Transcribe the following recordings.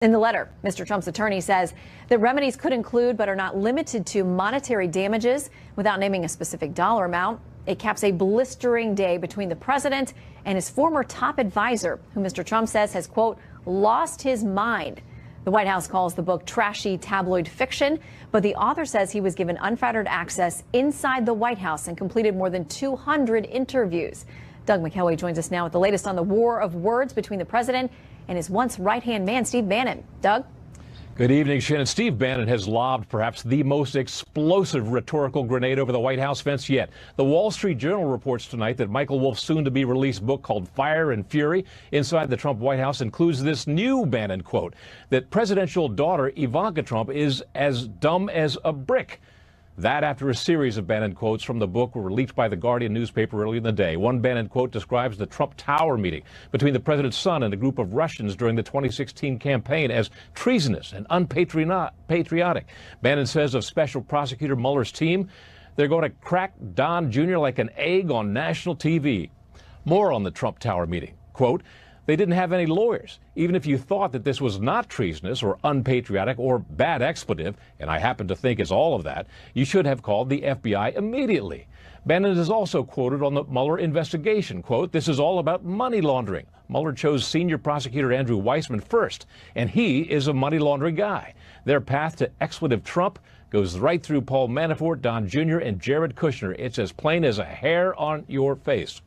In the letter, Mr. Trump's attorney says that remedies could include but are not limited to monetary damages without naming a specific dollar amount. It caps a blistering day between the president and his former top advisor, who Mr. Trump says has, quote, lost his mind. The White House calls the book trashy tabloid fiction, but the author says he was given unfettered access inside the White House and completed more than 200 interviews. Doug McKelway joins us now with the latest on the war of words between the president and his once right-hand man, Steve Bannon. Doug? Good evening, Shannon. Steve Bannon has lobbed perhaps the most explosive rhetorical grenade over the White House fence yet. The Wall Street Journal reports tonight that Michael Wolff's soon-to-be-released book called Fire and Fury Inside the Trump White House includes this new Bannon quote, that presidential daughter Ivanka Trump is as dumb as a brick. That after a series of Bannon quotes from the book were leaked by the Guardian newspaper earlier in the day. One Bannon quote describes the Trump Tower meeting between the president's son and a group of Russians during the 2016 campaign as treasonous and unpatriotic. Bannon says of Special Prosecutor Mueller's team, they're going to crack Don Jr. like an egg on national TV. More on the Trump Tower meeting. Quote, they didn't have any lawyers. Even if you thought that this was not treasonous or unpatriotic or bad expletive, and I happen to think it's all of that, you should have called the FBI immediately. Bannon is also quoted on the Mueller investigation. Quote, this is all about money laundering. Mueller chose senior prosecutor Andrew Weissmann first, and he is a money laundering guy. Their path to expletive Trump goes right through Paul Manafort, Don Jr., and Jared Kushner. It's as plain as a hair on your face.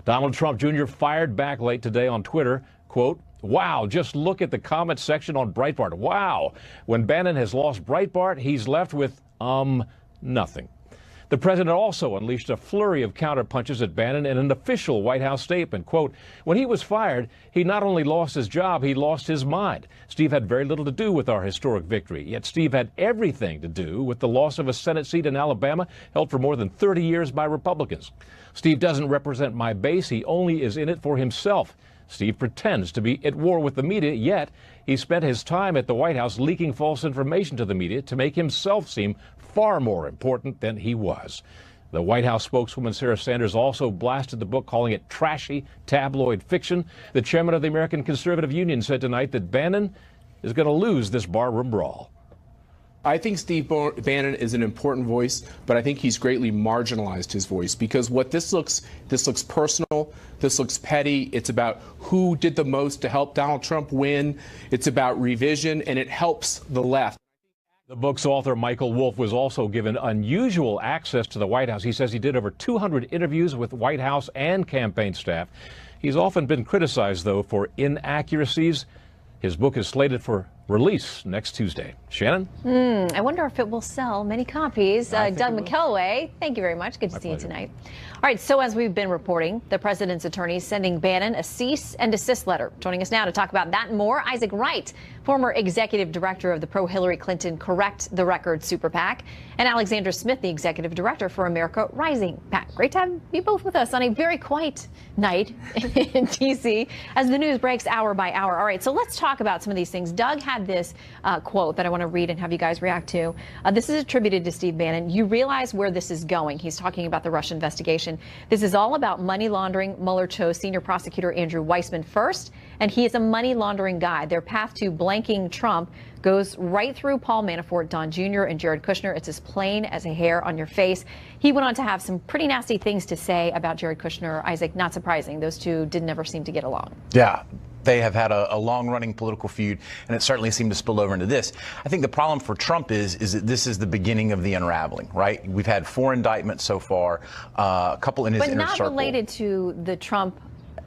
Donald Trump Jr. fired back late today on Twitter, quote, wow, just look at the comment section on Breitbart. Wow. When Bannon has lost Breitbart, he's left with, nothing. The president also unleashed a flurry of counterpunches at Bannon in an official White House statement. Quote, when he was fired, he not only lost his job, he lost his mind. Steve had very little to do with our historic victory, yet Steve had everything to do with the loss of a Senate seat in Alabama held for more than 30 years by Republicans. Steve doesn't represent my base. He only is in it for himself. Steve pretends to be at war with the media, yet he spent his time at the White House leaking false information to the media to make himself seem far more important than he was. The White House spokeswoman Sarah Sanders also blasted the book, calling it trashy tabloid fiction. The chairman of the American Conservative Union said tonight that Bannon is going to lose this barroom brawl. I think Steve Bannon is an important voice, but I think he's greatly marginalized his voice because what this looks personal, this looks petty. It's about who did the most to help Donald Trump win. It's about revision, and it helps the left. The book's author, Michael Wolff, was also given unusual access to the White House. He says he did over 200 interviews with White House and campaign staff. He's often been criticized, though, for inaccuracies. His book is slated for release next Tuesday. Shannon? I wonder if it will sell many copies. Doug McKelway, thank you very much. Good to see you tonight. All right, so as we've been reporting, the president's attorney is sending Bannon a cease and desist letter. Joining us now to talk about that and more, Isaac Wright, former executive director of the pro-Hillary Clinton Correct the Record Super PAC, and Alexandra Smith, the executive director for America Rising PAC. Great to have you both with us on a very quiet night in D.C. as the news breaks hour by hour. All right, so let's talk about some of these things. Doug had this quote that I want to read and have you guys react to. This is attributed to Steve Bannon. You realize where this is going. He's talking about the Russia investigation. This is all about money laundering. Mueller chose senior prosecutor Andrew Weissmann first, and he is a money laundering guy. Their path to blanking Trump goes right through Paul Manafort, Don Jr., and Jared Kushner. It's as plain as a hair on your face. He went on to have some pretty nasty things to say about Jared Kushner. Isaac, not surprising. Those two did never seem to get along. Yeah. They have had a long-running political feud, and it certainly seemed to spill over into this. I think the problem for Trump is that this is the beginning of the unraveling, right? We've had 4 indictments so far, a couple in his inner circle. But not related to the Trump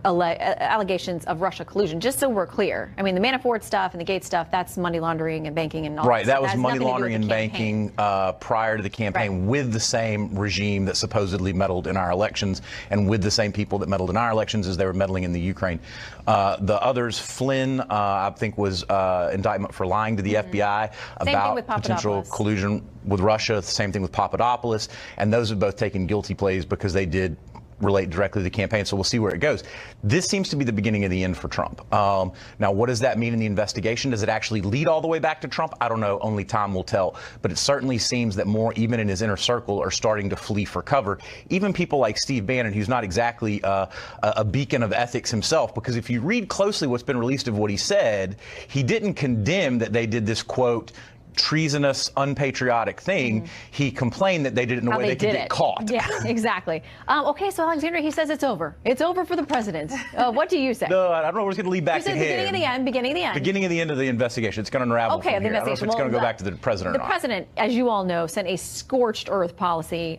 allegations of Russia collusion, just so we're clear. I mean, the Manafort stuff and the Gates stuff, that's money laundering and banking and all that. Right, that was money laundering and banking prior to the campaign with the same regime that supposedly meddled in our elections and with the same people that meddled in our elections as they were meddling in the Ukraine. The others, Flynn, I think, was indictment for lying to the FBI about potential collusion with Russia. Same thing with Papadopoulos. And those have both taken guilty pleas because they did relate directly to the campaign, so we'll see where it goes. This seems to be the beginning of the end for Trump. Now, what does that mean in the investigation? Does it actually lead all the way back to Trump? I don't know. Only time will tell. But it certainly seems that more, even in his inner circle, are starting to flee for cover. Even people like Steve Bannon, who's not exactly a beacon of ethics himself, because if you read closely what's been released of what he said, he didn't condemn that they did this, quote, treasonous, unpatriotic thing. He complained that they did it in a way they could get caught. Yeah, exactly. Okay, so Alexandra, he says it's over. It's over for the president. What do you say? No, I don't know where it's going to lead back to him. Beginning of the end, beginning of the end. Beginning of the end of the investigation. It's going to unravel from here. I don't know if it's going to go back to the president or not. The president, as you all know, sent a scorched earth policy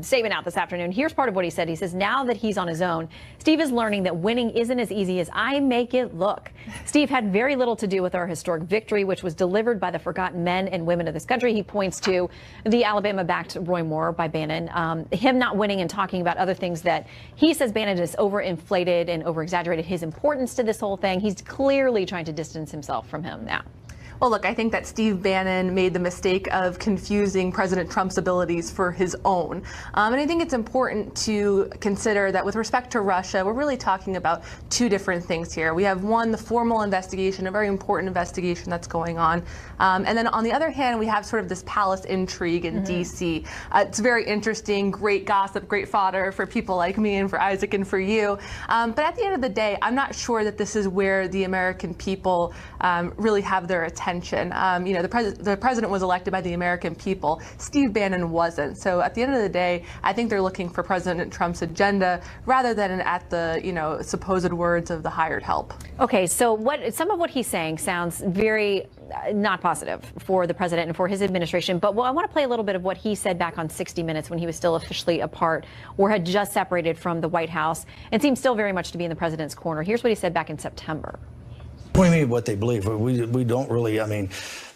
statement out this afternoon. Here's part of what he said. He says, now that he's on his own, Steve is learning that winning isn't as easy as I make it look. Steve had very little to do with our historic victory, which was delivered by the forgotten men and women of this country. He points to the Alabama-backed Roy Moore by Bannon, him not winning and talking about other things that he says Bannon has overinflated and overexaggerated his importance to this whole thing. He's clearly trying to distance himself from him now. Well, look, I think that Steve Bannon made the mistake of confusing President Trump's abilities for his own. And I think it's important to consider that with respect to Russia, we're really talking about two different things here. We have one, the formal investigation, a very important investigation that's going on. And then on the other hand, we have sort of this palace intrigue in D.C. It's very interesting, great gossip, great fodder for people like me and for Isaac and for you. But at the end of the day, I'm not sure that this is where the American people really have their attention. You know, the president was elected by the American people. Steve Bannon wasn't. So at the end of the day, I think they're looking for President Trump's agenda rather than at the, you know, supposed words of the hired help. Okay, so some of what he's saying sounds very not positive for the president and for his administration. But I want to play a little bit of what he said back on 60 Minutes when he was still officially apart or had just separated from the White House and seems still very much to be in the president's corner. Here's what he said back in September. What do you mean what they believe? We don't really, I mean,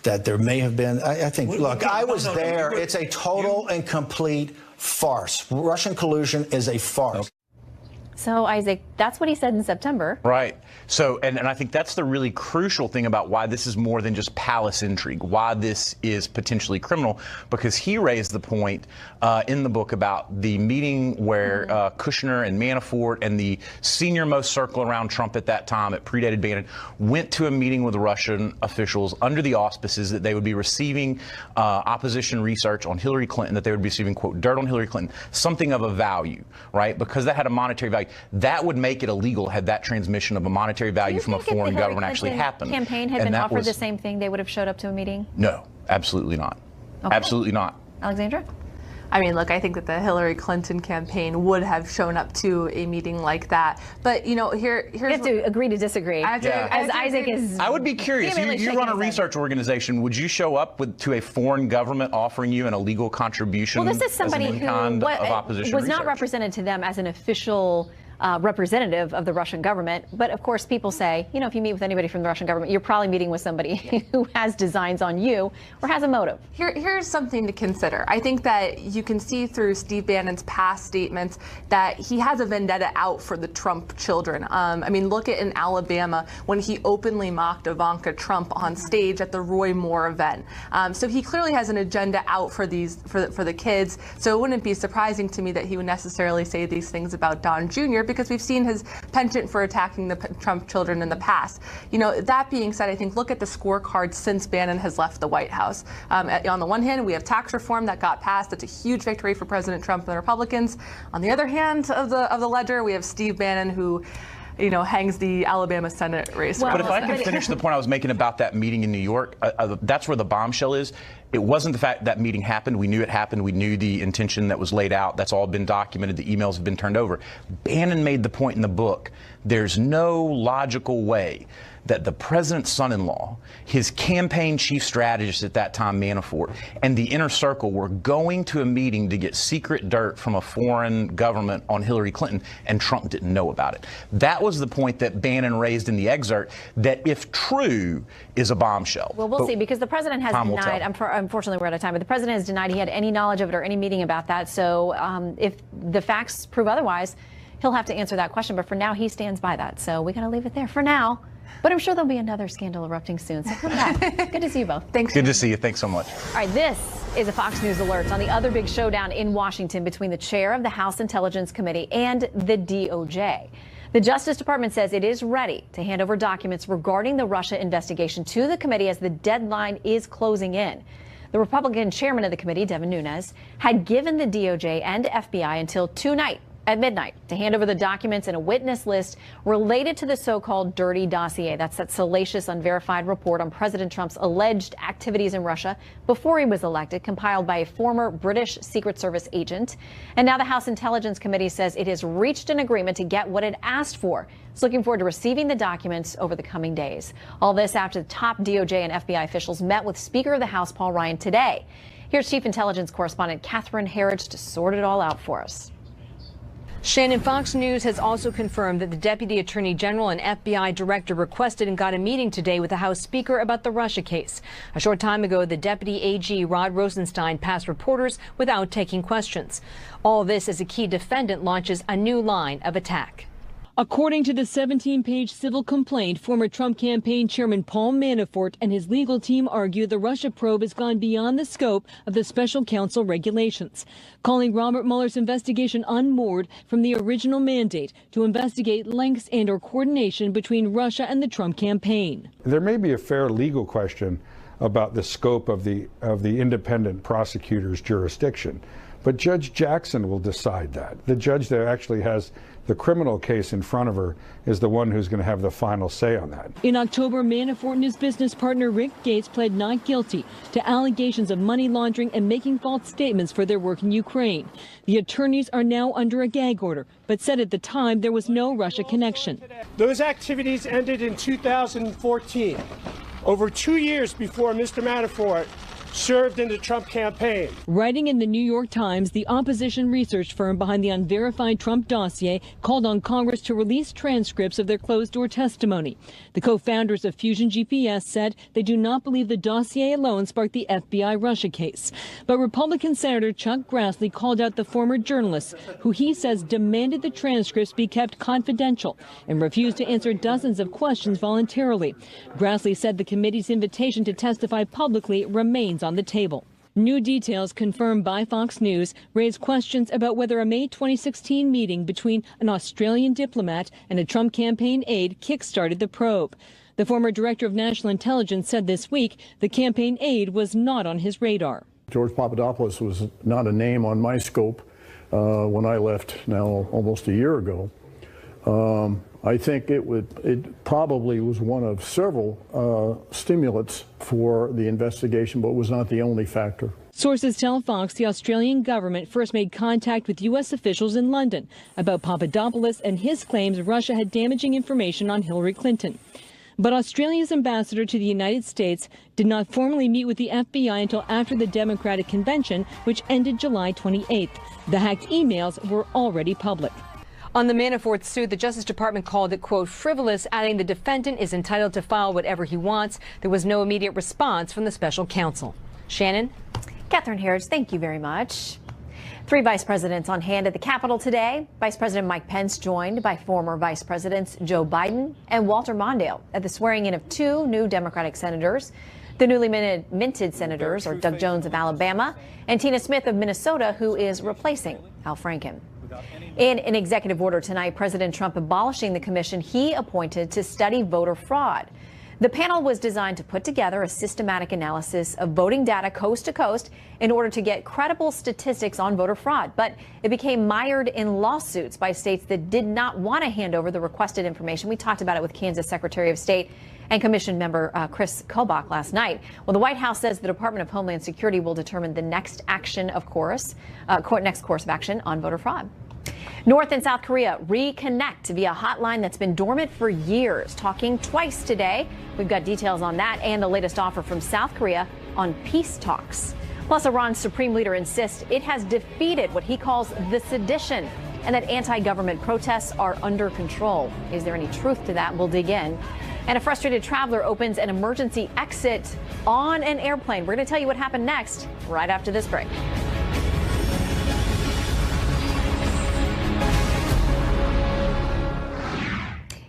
that there may have been, I think, look, I was there. It's a total and complete farce. Russian collusion is a farce. So, Isaac, that's what he said in September. Right. So, and I think that's the really crucial thing about why this is more than just palace intrigue, why this is potentially criminal, because he raised the point in the book about the meeting where Kushner and Manafort and the senior-most circle around Trump at that time, it predated Bannon, went to a meeting with Russian officials under the auspices that they would be receiving opposition research on Hillary Clinton, that they would be receiving, quote, dirt on Hillary Clinton, something of a value, right? Because that had a monetary value. That would make it illegal had that transmission of a monetary value from a foreign government actually happened. Campaign had been offered the same thing, they would have showed up to a meeting? No, absolutely not. Okay. Absolutely not. Alexandra? I mean, look, I think that the Hillary Clinton campaign would have shown up to a meeting like that. But, you know, here's... You have to agree to disagree. As Isaac is... I would be curious. You run a research organization. Would you show up to a foreign government offering you an illegal contribution? Well, this is somebody who was not represented to them as an official representative of the Russian government. But of course, people say, you know, if you meet with anybody from the Russian government, you're probably meeting with somebody who has designs on you or has a motive. Here's something to consider. I think that you can see through Steve Bannon's past statements that he has a vendetta out for the Trump children. I mean, look at in Alabama when he openly mocked Ivanka Trump on stage at the Roy Moore event. So he clearly has an agenda out for the kids. So it wouldn't be surprising to me that he would necessarily say these things about Don Jr. because we've seen his penchant for attacking the Trump children in the past. You know, that being said, I think look at the scorecard since Bannon has left the White House. On the one hand, we have tax reform that got passed. That's a huge victory for President Trump and the Republicans. On the other hand of the ledger, we have Steve Bannon, who, you know, hangs the Alabama Senate race. But if I can finish the point I was making about that meeting in New York, that's where the bombshell is. It wasn't the fact that meeting happened. We knew it happened. We knew the intention that was laid out. That's all been documented. The emails have been turned over. Bannon made the point in the book, there's no logical way that the president's son-in-law, his campaign chief strategist at that time, Manafort, and the inner circle were going to a meeting to get secret dirt from a foreign government on Hillary Clinton, and Trump didn't know about it. That was the point that Bannon raised in the excerpt that, if true, is a bombshell. Well, we'll see, because the president has denied, unfortunately we're out of time, but the president has denied he had any knowledge of it or any meeting about that. So if the facts prove otherwise, he'll have to answer that question. But for now, he stands by that. So we got to leave it there for now. But I'm sure there'll be another scandal erupting soon, so come back. Good to see you both. Thanks. Good to see you. Thanks so much. All right, this is a Fox News alert on the other big showdown in Washington between the chair of the House Intelligence Committee and the DOJ. The Justice Department says it is ready to hand over documents regarding the Russia investigation to the committee as the deadline is closing in. The Republican chairman of the committee, Devin Nunes, had given the DOJ and FBI until tonight at midnight to hand over the documents and a witness list related to the so-called dirty dossier. That's that salacious, unverified report on President Trump's alleged activities in Russia before he was elected, compiled by a former British Secret Service agent. And now the House Intelligence Committee says it has reached an agreement to get what it asked for. It's looking forward to receiving the documents over the coming days. All this after the top DOJ and FBI officials met with Speaker of the House Paul Ryan today. Here's Chief Intelligence Correspondent Catherine Herridge to sort it all out for us. Shannon, Fox News has also confirmed that the Deputy Attorney General and FBI Director requested and got a meeting today with the House Speaker about the Russia case. A short time ago, the Deputy AG Rod Rosenstein passed reporters without taking questions. All this as a key defendant launches a new line of attack. According to the 17-page civil complaint, former Trump campaign chairman Paul Manafort and his legal team argue the Russia probe has gone beyond the scope of the special counsel regulations, calling Robert Mueller's investigation unmoored from the original mandate to investigate links and/or coordination between Russia and the Trump campaign. There may be a fair legal question about the scope of the independent prosecutor's jurisdiction, but Judge Jackson will decide that. The judge that actually has the criminal case in front of her is the one who's going to have the final say on that. In October, Manafort and his business partner Rick Gates pled not guilty to allegations of money laundering and making false statements for their work in Ukraine. The attorneys are now under a gag order, but said at the time there was no Russia connection. Those activities ended in 2014, over 2 years before Mr. Manafort served in the Trump campaign. Writing in the New York Times, the opposition research firm behind the unverified Trump dossier called on Congress to release transcripts of their closed-door testimony. The co-founders of Fusion GPS said they do not believe the dossier alone sparked the FBI Russia case. But Republican Senator Chuck Grassley called out the former journalists, who he says demanded the transcripts be kept confidential and refused to answer dozens of questions voluntarily. Grassley said the committee's invitation to testify publicly remains on the table. New details confirmed by Fox News raise questions about whether a May 2016 meeting between an Australian diplomat and a Trump campaign aide kick-started the probe. The former director of national intelligence said this week the campaign aide was not on his radar. George Papadopoulos was not a name on my scope when I left now almost a year ago. I think it probably was one of several stimulants for the investigation, but was not the only factor. Sources tell Fox the Australian government first made contact with U.S. officials in London about Papadopoulos and his claims Russia had damaging information on Hillary Clinton. But Australia's ambassador to the United States did not formally meet with the FBI until after the Democratic Convention, which ended July 28th. The hacked emails were already public. On the Manafort suit, the Justice Department called it, quote, frivolous, adding the defendant is entitled to file whatever he wants. There was no immediate response from the special counsel. Shannon? Catherine Herridge, thank you very much. 3 vice presidents on hand at the Capitol today. Vice President Mike Pence joined by former Vice Presidents Joe Biden and Walter Mondale at the swearing in of 2 new Democratic senators. The newly minted senators are Doug Jones of Alabama and Tina Smith of Minnesota, who is replacing Al Franken. In an executive order tonight, President Trump abolishing the commission he appointed to study voter fraud. The panel was designed to put together a systematic analysis of voting data coast to coast in order to get credible statistics on voter fraud. But it became mired in lawsuits by states that did not want to hand over the requested information. We talked about it with Kansas Secretary of State and Commission member Chris Kobach last night. Well, the White House says the Department of Homeland Security will determine the next course of action on voter fraud. North and South Korea reconnect via hotline that's been dormant for years, talking twice today. We've got details on that and the latest offer from South Korea on peace talks. Plus, Iran's supreme leader insists it has defeated what he calls the sedition and that anti-government protests are under control. Is there any truth to that? We'll dig in. And a frustrated traveler opens an emergency exit on an airplane. We're going to tell you what happened next right after this break.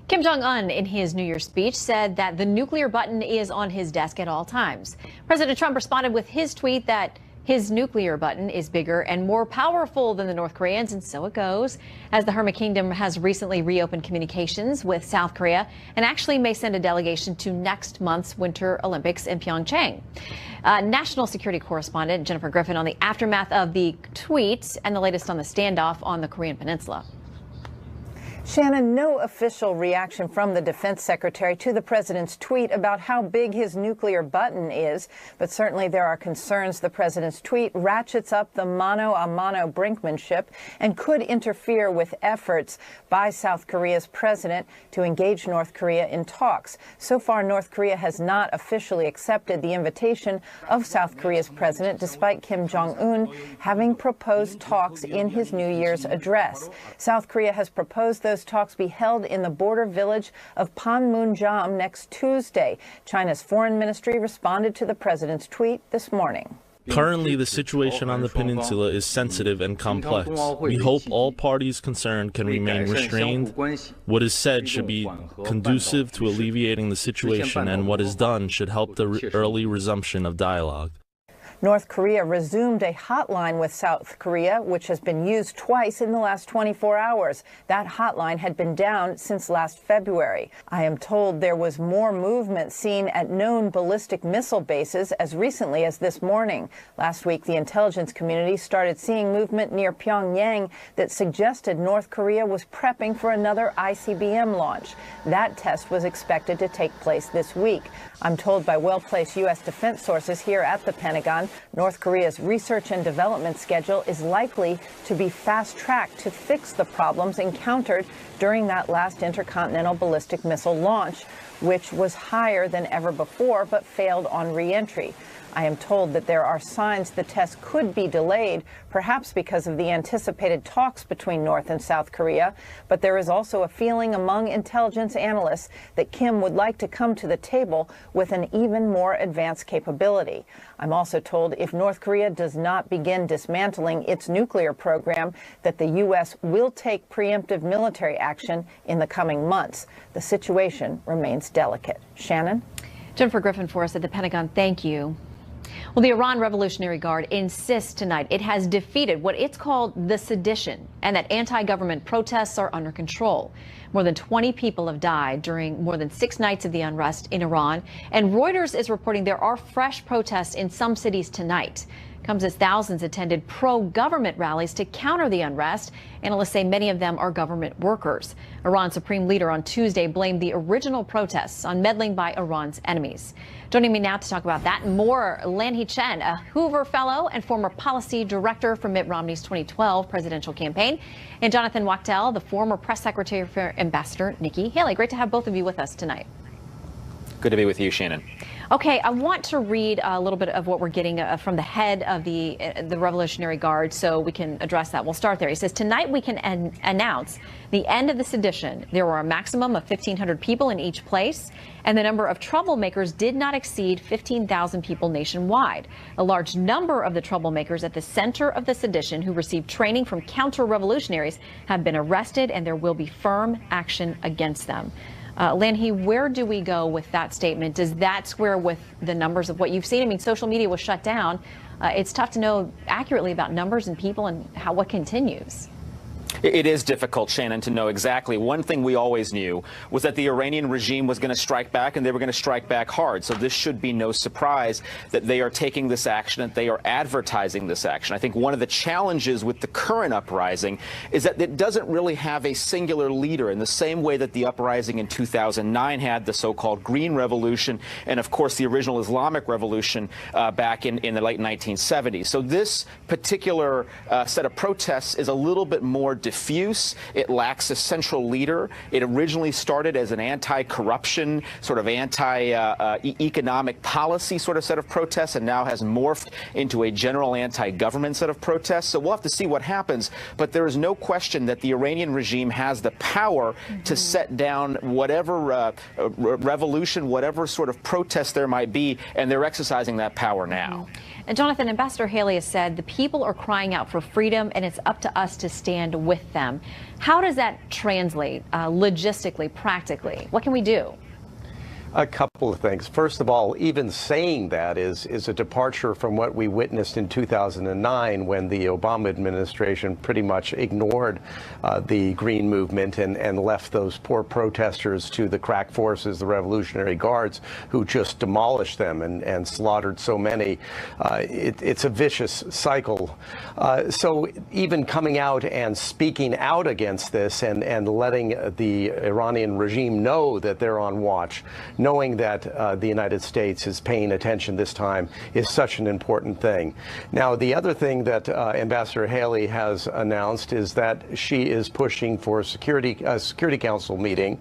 Kim Kim Jong-un, in his New Year's speech, said that the nuclear button is on his desk at all times. President Trump responded with his tweet that his nuclear button is bigger and more powerful than the North Koreans, and so it goes, as the Hermit Kingdom has recently reopened communications with South Korea and actually may send a delegation to next month's Winter Olympics in Pyeongchang. National security correspondent Jennifer Griffin on the aftermath of the tweets and the latest on the standoff on the Korean Peninsula. Shannon, no official reaction from the defense secretary to the president's tweet about how big his nuclear button is, but certainly there are concerns the president's tweet ratchets up the mano-a-mano brinkmanship and could interfere with efforts by South Korea's president to engage North Korea in talks. So far, North Korea has not officially accepted the invitation of South Korea's president, despite Kim Jong-un having proposed talks in his New Year's address. South Korea has proposed those talks be held in the border village of Panmunjom next Tuesday. China's foreign ministry responded to the president's tweet this morning. Currently, the situation on the peninsula is sensitive and complex. We hope all parties concerned can remain restrained. What is said should be conducive to alleviating the situation, and what is done should help the early resumption of dialogue. North Korea resumed a hotline with South Korea, which has been used twice in the last 24 hours. That hotline had been down since last February. I am told there was more movement seen at known ballistic missile bases as recently as this morning. Last week, the intelligence community started seeing movement near Pyongyang that suggested North Korea was prepping for another ICBM launch. That test was expected to take place this week. I'm told by well-placed U.S. defense sources here at the Pentagon, North Korea's research and development schedule is likely to be fast-tracked to fix the problems encountered during that last intercontinental ballistic missile launch, which was higher than ever before but failed on re-entry. I am told that there are signs the test could be delayed, perhaps because of the anticipated talks between North and South Korea, but there is also a feeling among intelligence analysts that Kim would like to come to the table with an even more advanced capability. I'm also told if North Korea does not begin dismantling its nuclear program, that the U.S. will take preemptive military action in the coming months. The situation remains delicate. Shannon? Jennifer Griffin for us at the Pentagon. Thank you. Well, the Iran Revolutionary Guard insists tonight it has defeated what it's called the sedition and that anti-government protests are under control. More than 20 people have died during more than 6 nights of the unrest in Iran, and Reuters is reporting there are fresh protests in some cities tonight. Comes as thousands attended pro-government rallies to counter the unrest. Analysts say many of them are government workers. Iran's supreme leader on Tuesday blamed the original protests on meddling by Iran's enemies. Joining me now to talk about that and more, Lanhee Chen, a Hoover Fellow and former policy director for Mitt Romney's 2012 presidential campaign, and Jonathan Wachtel, the former press secretary for Ambassador Nikki Haley. Great to have both of you with us tonight. Good to be with you, Shannon. Okay, I want to read a little bit of what we're getting from the head of the Revolutionary Guard so we can address that. We'll start there. He says, tonight we can announce the end of the sedition. There were a maximum of 1,500 people in each place, and the number of troublemakers did not exceed 15,000 people nationwide. A large number of the troublemakers at the center of the sedition who received training from counter-revolutionaries have been arrested, and there will be firm action against them. Lanhee, where do we go with that statement? Does that square with the numbers of what you've seen? I mean, social media was shut down. It's tough to know accurately about numbers and people and what continues. It is difficult, Shannon, to know exactly. One thing we always knew was that the Iranian regime was going to strike back, and they were going to strike back hard. So this should be no surprise that they are taking this action, that they are advertising this action. I think one of the challenges with the current uprising is that it doesn't really have a singular leader in the same way that the uprising in 2009 had, the so-called Green Revolution, and of course the original Islamic Revolution back in the late 1970s. So this particular set of protests is a little bit more diffuse. It lacks a central leader. It originally started as an anti-corruption, sort of anti-economic policy sort of set of protests, and now has morphed into a general anti-government set of protests. So we'll have to see what happens. But there is no question that the Iranian regime has the power to set down whatever revolution, whatever sort of protest there might be, and they're exercising that power now. And Jonathan, Ambassador Haley has said the people are crying out for freedom, and it's up to us to stand with with them. How does that translate logistically, practically? What can we do? A couple of things. First of all, even saying that is a departure from what we witnessed in 2009 when the Obama administration pretty much ignored the Green Movement and left those poor protesters to the crack forces, the Revolutionary Guards, who just demolished them and slaughtered so many. It's a vicious cycle. So even coming out and speaking out against this and letting the Iranian regime know that they're on watch, knowing that the United States is paying attention this time, is such an important thing. Now, the other thing that Ambassador Haley has announced is that she is pushing for a Security Council meeting.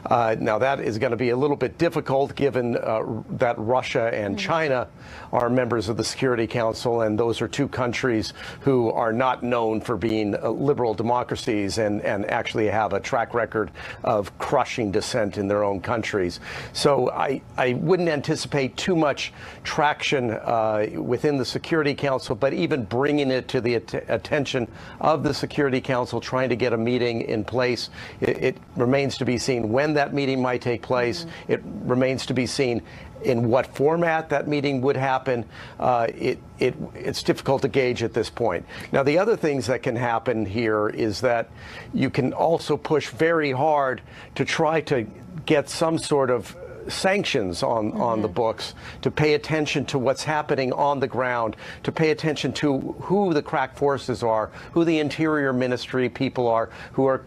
Now, that is going to be a little bit difficult given that Russia and China are members of the Security Council, and those are two countries who are not known for being liberal democracies and actually have a track record of crushing dissent in their own countries. So I wouldn't anticipate too much traction within the Security Council, but even bringing it to the attention of the Security Council, trying to get a meeting in place, it remains to be seen when that meeting might take place. It remains to be seen in what format that meeting would happen. It's difficult to gauge at this point. Now, the other things that can happen here is that you can also push very hard to try to get some sort of sanctions on the books, to pay attention to what's happening on the ground, to pay attention to who the crack forces are, who the Interior Ministry people are who are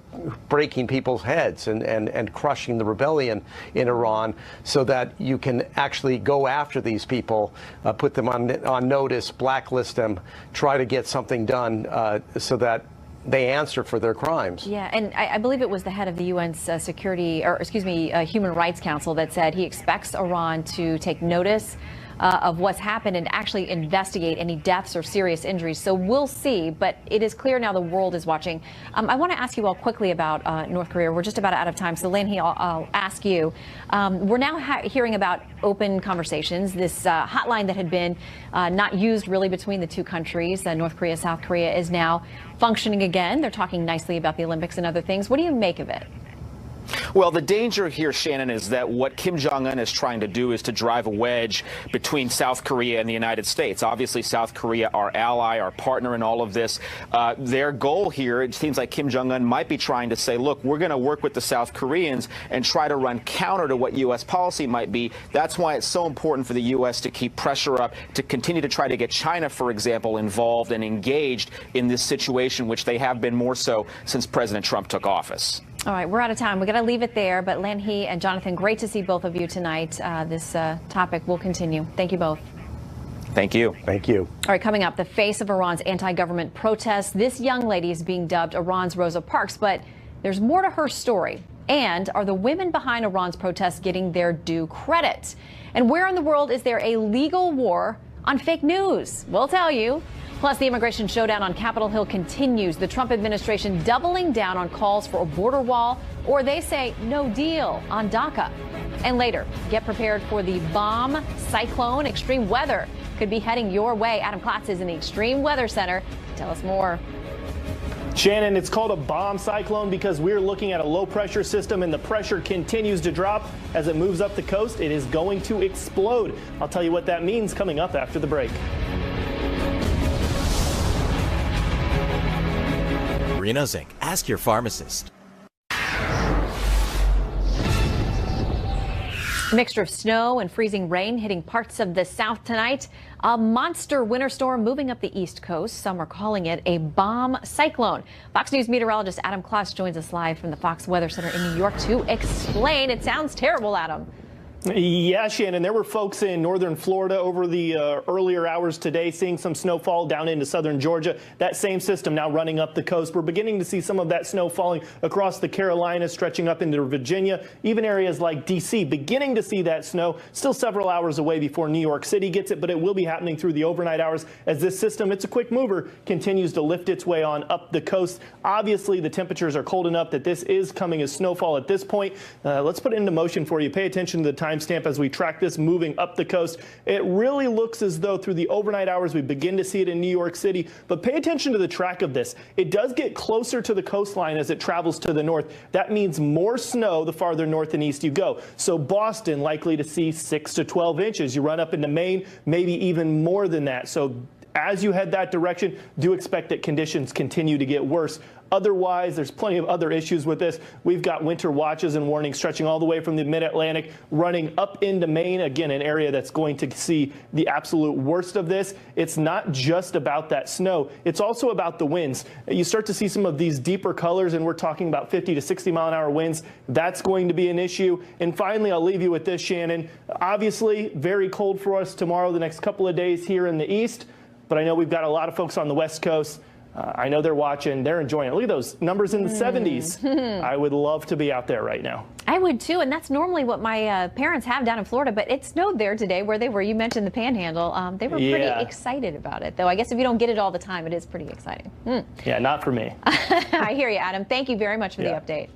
breaking people's heads and crushing the rebellion in Iran, so that you can actually go after these people, put them on notice, blacklist them, try to get something done so that they answer for their crimes. Yeah, and I believe it was the head of the UN's Human Rights Council that said he expects Iran to take notice of what's happened and actually investigate any deaths or serious injuries. So we'll see, but it is clear now the world is watching. I want to ask you all quickly about North Korea. We're just about out of time, so Lanhee, I'll ask you. We're now hearing about open conversations, this hotline that had been not used really between the two countries, North Korea, South Korea, is now functioning again. They're talking nicely about the Olympics and other things. What do you make of it? Well, the danger here, Shannon, is that what Kim Jong-un is trying to do is to drive a wedge between South Korea and the United States. Obviously, South Korea, our ally, our partner in all of this. Their goal here, it seems like Kim Jong-un might be trying to say, look, we're going to work with the South Koreans and try to run counter to what U.S. policy might be. That's why it's so important for the U.S. to keep pressure up, to continue to try to get China, for example, involved and engaged in this situation, which they have been more so since President Trump took office. All right, we're out of time. We're going to leave it there. But Lanhee and Jonathan, great to see both of you tonight. This topic will continue. Thank you both. Thank you. Thank you. All right, coming up, the face of Iran's anti-government protests. This young lady is being dubbed Iran's Rosa Parks, but there's more to her story. And are the women behind Iran's protests getting their due credit? And where in the world is there a legal war on fake news? We'll tell you. Plus, the immigration showdown on Capitol Hill continues. The Trump administration doubling down on calls for a border wall, or they say no deal on DACA. And later, get prepared for the bomb cyclone. Extreme weather could be heading your way. Adam Klotz is in the Extreme Weather Center. Tell us more. Shannon, it's called a bomb cyclone because we're looking at a low pressure system and the pressure continues to drop as it moves up the coast. It is going to explode. I'll tell you what that means coming up after the break. Reno Zinc. Ask your pharmacist. A mixture of snow and freezing rain hitting parts of the south tonight. A monster winter storm moving up the east coast. Some are calling it a bomb cyclone. Fox News meteorologist Adam Klotz joins us live from the Fox Weather Center in New York to explain. It sounds terrible, Adam. Yeah, Shannon, there were folks in northern Florida over the earlier hours today seeing some snowfall down into southern Georgia. That same system now running up the coast. We're beginning to see some of that snow falling across the Carolinas, stretching up into Virginia, even areas like D.C. beginning to see that snow. Still several hours away before New York City gets it, but it will be happening through the overnight hours as this system, it's a quick mover, continues to lift its way on up the coast. Obviously, the temperatures are cold enough that this is coming as snowfall at this point. Let's put it into motion for you. Pay attention to the time timestamp as we track this moving up the coast. It really looks as though through the overnight hours we begin to see it in New York City. But pay attention to the track of this. It does get closer to the coastline as it travels to the north. That means more snow the farther north and east you go. So Boston likely to see 6 to 12 inches. You run up into Maine, maybe even more than that. So as you head that direction, do expect that conditions continue to get worse. Otherwise, there's plenty of other issues with this. We've got winter watches and warnings stretching all the way from the mid-Atlantic, running up into Maine, again, an area that's going to see the absolute worst of this. It's not just about that snow. It's also about the winds. You start to see some of these deeper colors, and we're talking about 50 to 60 mile an hour winds. That's going to be an issue. And finally, I'll leave you with this, Shannon. Obviously, very cold for us tomorrow, the next couple of days here in the east. But I know we've got a lot of folks on the West Coast. I know they're watching. They're enjoying it. Look at those numbers in the 70s. I would love to be out there right now. I would too, and that's normally what my parents have down in Florida, but it snowed there today where they were. You mentioned the Panhandle. They were pretty excited about it, though. I guess if you don't get it all the time, it is pretty exciting. Yeah, not for me. I hear you, Adam. Thank you very much for the update.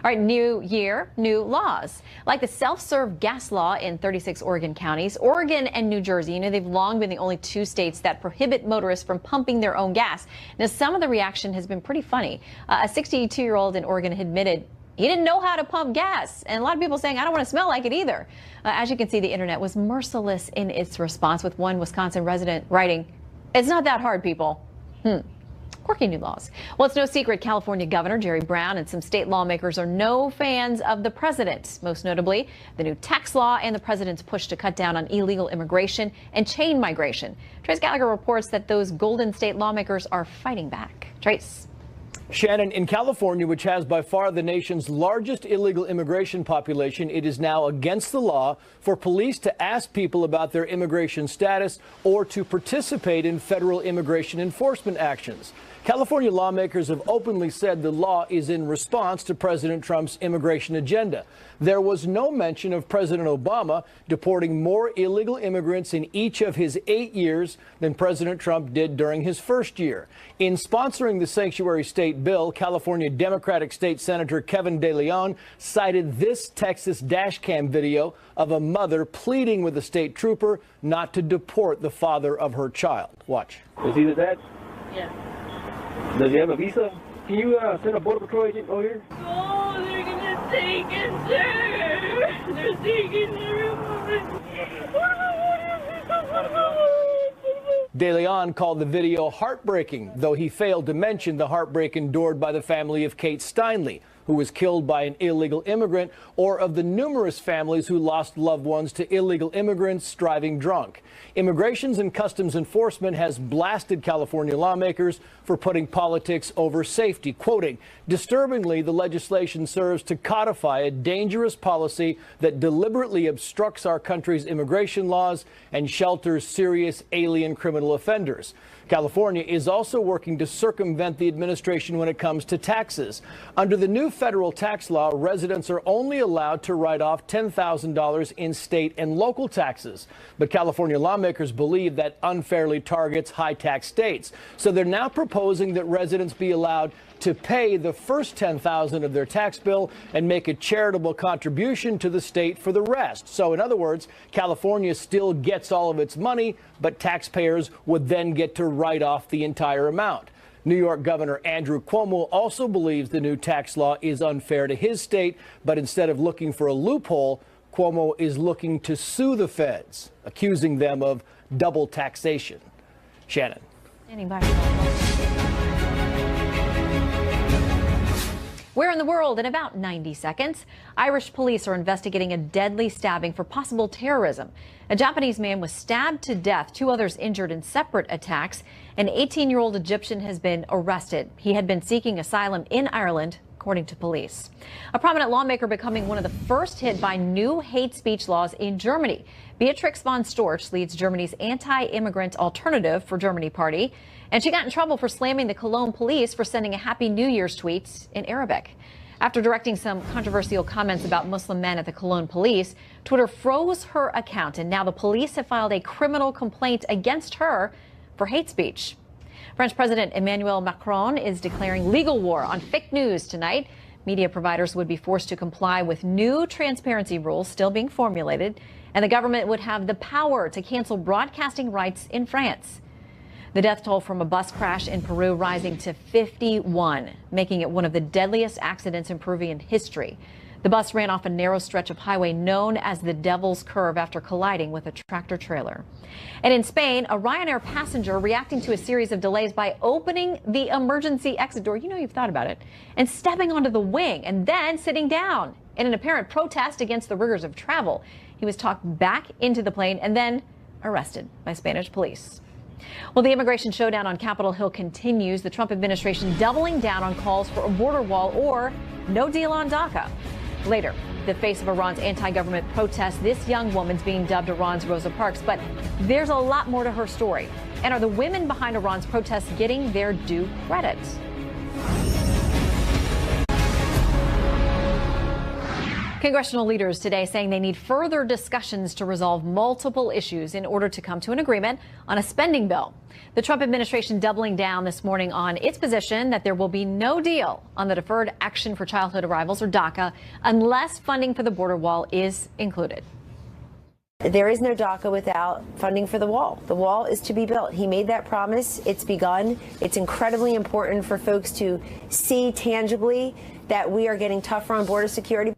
All right, new year, new laws. Like the self-serve gas law in 36 Oregon counties. Oregon and New Jersey, you know, they've long been the only two states that prohibit motorists from pumping their own gas. Now, some of the reaction has been pretty funny. A 62-year-old in Oregon admitted he didn't know how to pump gas. And a lot of people saying, I don't want to smell like it either. As you can see, the internet was merciless in its response, with one Wisconsin resident writing, "It's not that hard, people." Quirky new laws. Well, it's no secret California Governor Jerry Brown and some state lawmakers are no fans of the president, most notably the new tax law and the president's push to cut down on illegal immigration and chain migration. Trace Gallagher reports that those Golden State lawmakers are fighting back. Trace. Shannon, in California, which has by far the nation's largest illegal immigration population, it is now against the law for police to ask people about their immigration status or to participate in federal immigration enforcement actions. California lawmakers have openly said the law is in response to President Trump's immigration agenda. There was no mention of President Obama deporting more illegal immigrants in each of his 8 years than President Trump did during his first year. In sponsoring the sanctuary state bill, California Democratic State Senator Kevin De Leon cited this Texas dashcam video of a mother pleading with a state trooper not to deport the father of her child. Watch. Is he the dad? Yeah. Does he have a visa? Can you send a Border Patrol agent over here? Oh, they're gonna take it, sir. They're taking everyone. De Leon called the video heartbreaking, though he failed to mention the heartbreak endured by the family of Kate Steinle, who was killed by an illegal immigrant, or of the numerous families who lost loved ones to illegal immigrants driving drunk. Immigrations and Customs Enforcement has blasted California lawmakers for putting politics over safety, quoting, "Disturbingly, the legislation serves to codify a dangerous policy that deliberately obstructs our country's immigration laws and shelters serious alien criminal offenders." California is also working to circumvent the administration when it comes to taxes. Under the new federal tax law, residents are only allowed to write off $10,000 in state and local taxes. But California lawmakers believe that unfairly targets high-tax states. So they're now proposing that residents be allowed to pay the first $10,000 of their tax bill and make a charitable contribution to the state for the rest. So in other words, California still gets all of its money, but taxpayers would then get to write off the entire amount. New York Governor Andrew Cuomo also believes the new tax law is unfair to his state, but instead of looking for a loophole, Cuomo is looking to sue the feds, accusing them of double taxation. Shannon. Anybody? Where in the world? In about 90 seconds, Irish police are investigating a deadly stabbing for possible terrorism. A Japanese man was stabbed to death, 2 others injured in separate attacks. An 18-year-old Egyptian has been arrested. He had been seeking asylum in Ireland, according to police. A prominent lawmaker becoming one of the first hit by new hate speech laws in Germany. Beatrix von Storch leads Germany's anti-immigrant Alternative for Germany party, and she got in trouble for slamming the Cologne police for sending a Happy New Year's tweet in Arabic. After directing some controversial comments about Muslim men at the Cologne police, Twitter froze her account, and now the police have filed a criminal complaint against her for hate speech. French President Emmanuel Macron is declaring legal war on fake news tonight. Media providers would be forced to comply with new transparency rules still being formulated, and the government would have the power to cancel broadcasting rights in France. The death toll from a bus crash in Peru rising to 51, making it one of the deadliest accidents in Peruvian history. The bus ran off a narrow stretch of highway known as the Devil's Curve after colliding with a tractor trailer. And in Spain, a Ryanair passenger reacting to a series of delays by opening the emergency exit door, you know you've thought about it, and stepping onto the wing and then sitting down in an apparent protest against the rigors of travel. He was talked back into the plane and then arrested by Spanish police. Well, the immigration showdown on Capitol Hill continues. The Trump administration doubling down on calls for a border wall or no deal on DACA. Later, the face of Iran's anti-government protests, this young woman's being dubbed Iran's Rosa Parks. But there's a lot more to her story. And are the women behind Iran's protests getting their due credit? Congressional leaders today saying they need further discussions to resolve multiple issues in order to come to an agreement on a spending bill. The Trump administration doubling down this morning on its position that there will be no deal on the Deferred Action for Childhood Arrivals, or DACA, unless funding for the border wall is included. There is no DACA without funding for the wall. The wall is to be built. He made that promise. It's begun. It's incredibly important for folks to see tangibly that we are getting tougher on border security.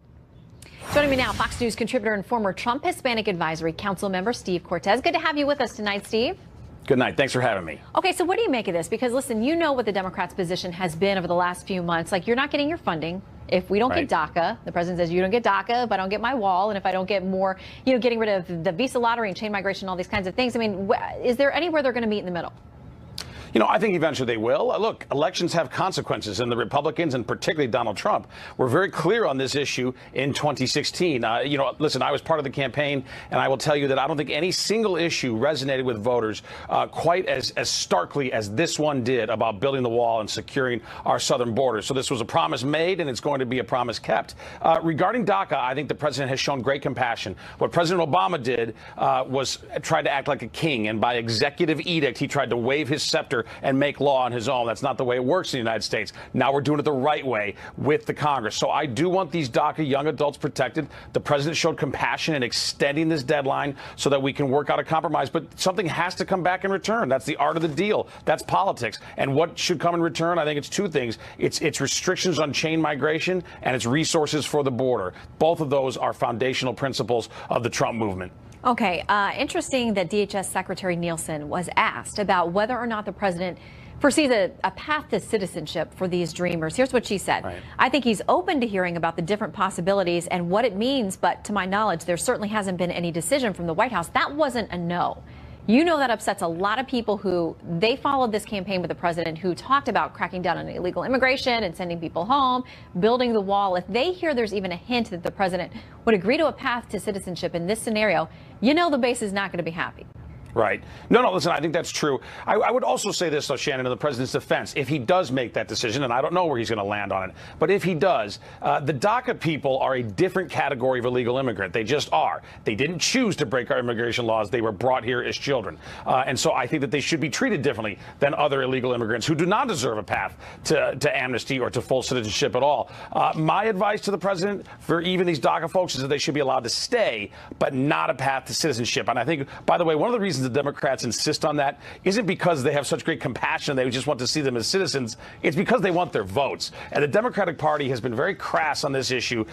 Joining me now, Fox News contributor and former Trump Hispanic Advisory Council member Steve Cortes. Good to have you with us tonight, Steve. Good night. Thanks for having me. Okay, so what do you make of this? Because listen, you know what the Democrats' position has been over the last few months. Like, you're not getting your funding. If we don't get DACA, the president says you don't get DACA if I don't get my wall, and if I don't get more, getting rid of the visa lottery and chain migration, all these kinds of things. I mean, is there anywhere they're going to meet in the middle? I think eventually they will. Look, elections have consequences, and the Republicans, and particularly Donald Trump, were very clear on this issue in 2016. Listen, I was part of the campaign, and I will tell you that I don't think any single issue resonated with voters quite as starkly as this one did about building the wall and securing our southern border. So this was a promise made, and it's going to be a promise kept. Regarding DACA, I think the president has shown great compassion. What President Obama did was tried to act like a king, and by executive edict, he tried to wave his scepter and make law on his own. That's not the way it works in the United States. Now we're doing it the right way with the Congress. So I do want these DACA young adults protected. The president showed compassion in extending this deadline so that we can work out a compromise. But something has to come back in return. That's the art of the deal. That's politics. And what should come in return? I think it's two things. It's restrictions on chain migration, and it's resources for the border. Both of those are foundational principles of the Trump movement. Okay, interesting that DHS Secretary Nielsen was asked about whether or not the president foresees a path to citizenship for these dreamers. Here's what she said. I think he's open to hearing about the different possibilities and what it means, but to my knowledge, there certainly hasn't been any decision from the White House. That wasn't a no. You know that upsets a lot of people who they followed this campaign with the president, who talked about cracking down on illegal immigration and sending people home, building the wall. If they hear there's even a hint that the president would agree to a path to citizenship in this scenario, the base is not going to be happy. Right. No, listen, I think that's true. I would also say this, though, Shannon, in the president's defense, if he does make that decision, and I don't know where he's going to land on it, but if he does, the DACA people are a different category of illegal immigrant. They just are. They didn't choose to break our immigration laws. They were brought here as children. And so I think that they should be treated differently than other illegal immigrants who do not deserve a path to amnesty or to full citizenship at all. My advice to the president for even these DACA folks is that they should be allowed to stay, but not a path to citizenship. And I think, by the way, one of the reasons the Democrats insist on that isn't because they have such great compassion, they just want to see them as citizens. It's because they want their votes. And the Democratic Party has been very crass on this issue.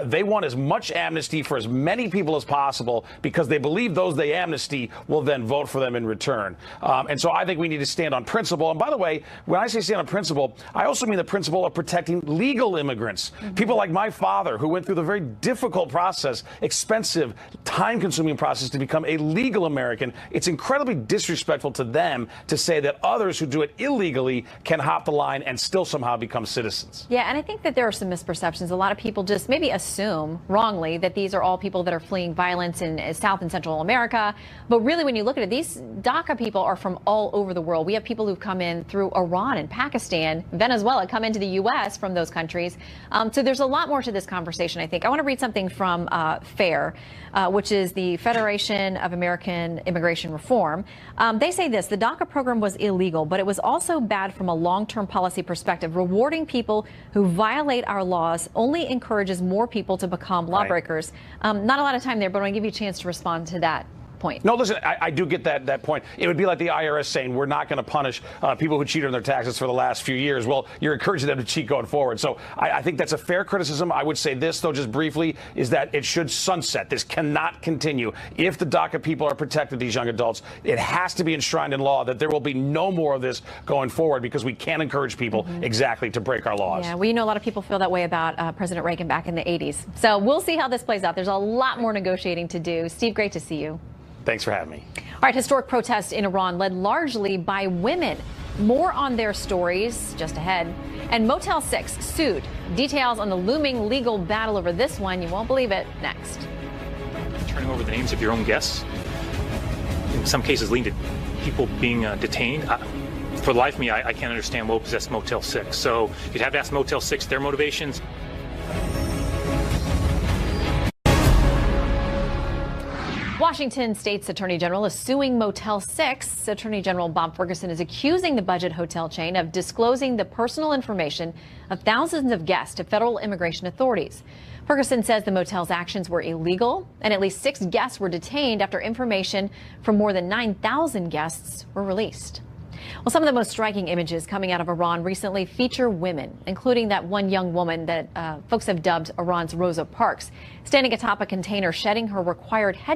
They want as much amnesty for as many people as possible because they believe those they amnesty will then vote for them in return. And so I think we need to stand on principle. And by the way, when I say stand on principle, I also mean the principle of protecting legal immigrants. People like my father, who went through the very difficult process, expensive, time-consuming process to become a legal American. It's incredibly disrespectful to them to say that others who do it illegally can hop the line and still somehow become citizens. Yeah, and I think that there are some misperceptions. A lot of people just maybe assume wrongly that these are all people that are fleeing violence in South and Central America. But really, when you look at it, DACA people are from all over the world. We have people who've come in through Iran and Pakistan, Venezuela, come into the U.S. from those countries. So there's a lot more to this conversation, I think. I want to read something from FAIR, which is the Federation of American Immigration Reform. They say this: the DACA program was illegal, but it was also bad from a long-term policy perspective. Rewarding people who violate our laws only encourages more people to become lawbreakers. Not a lot of time there, but I want to give you a chance to respond to that point. No, listen, I do get that point. It would be like the IRS saying we're not going to punish people who cheated on their taxes for the last few years. Well, you're encouraging them to cheat going forward. So I think that's a fair criticism. I would say this, though, just briefly, is that it should sunset. This cannot continue. If the DACA people are protected, these young adults, it has to be enshrined in law that there will be no more of this going forward, because we can't encourage people exactly to break our laws. Yeah, well, you know, a lot of people feel that way about President Reagan back in the 80s. So we'll see how this plays out. There's a lot more negotiating to do. Steve, great to see you. Thanks for having me. All right, historic protests in Iran led largely by women. More on their stories just ahead. And Motel 6 sued. Details on the looming legal battle over this one. You won't believe it. Next. Turning over the names of your own guests, in some cases leading to people being detained. For the life of me, I can't understand what possessed Motel 6. So you'd have to ask Motel 6 their motivations. Washington State's Attorney General is suing Motel 6. Attorney General Bob Ferguson is accusing the budget hotel chain of disclosing the personal information of thousands of guests to federal immigration authorities. Ferguson says the motel's actions were illegal, and at least 6 guests were detained after information from more than 9,000 guests were released. Well, some of the most striking images coming out of Iran recently feature women, including that one young woman that folks have dubbed Iran's Rosa Parks, standing atop a container, shedding her required head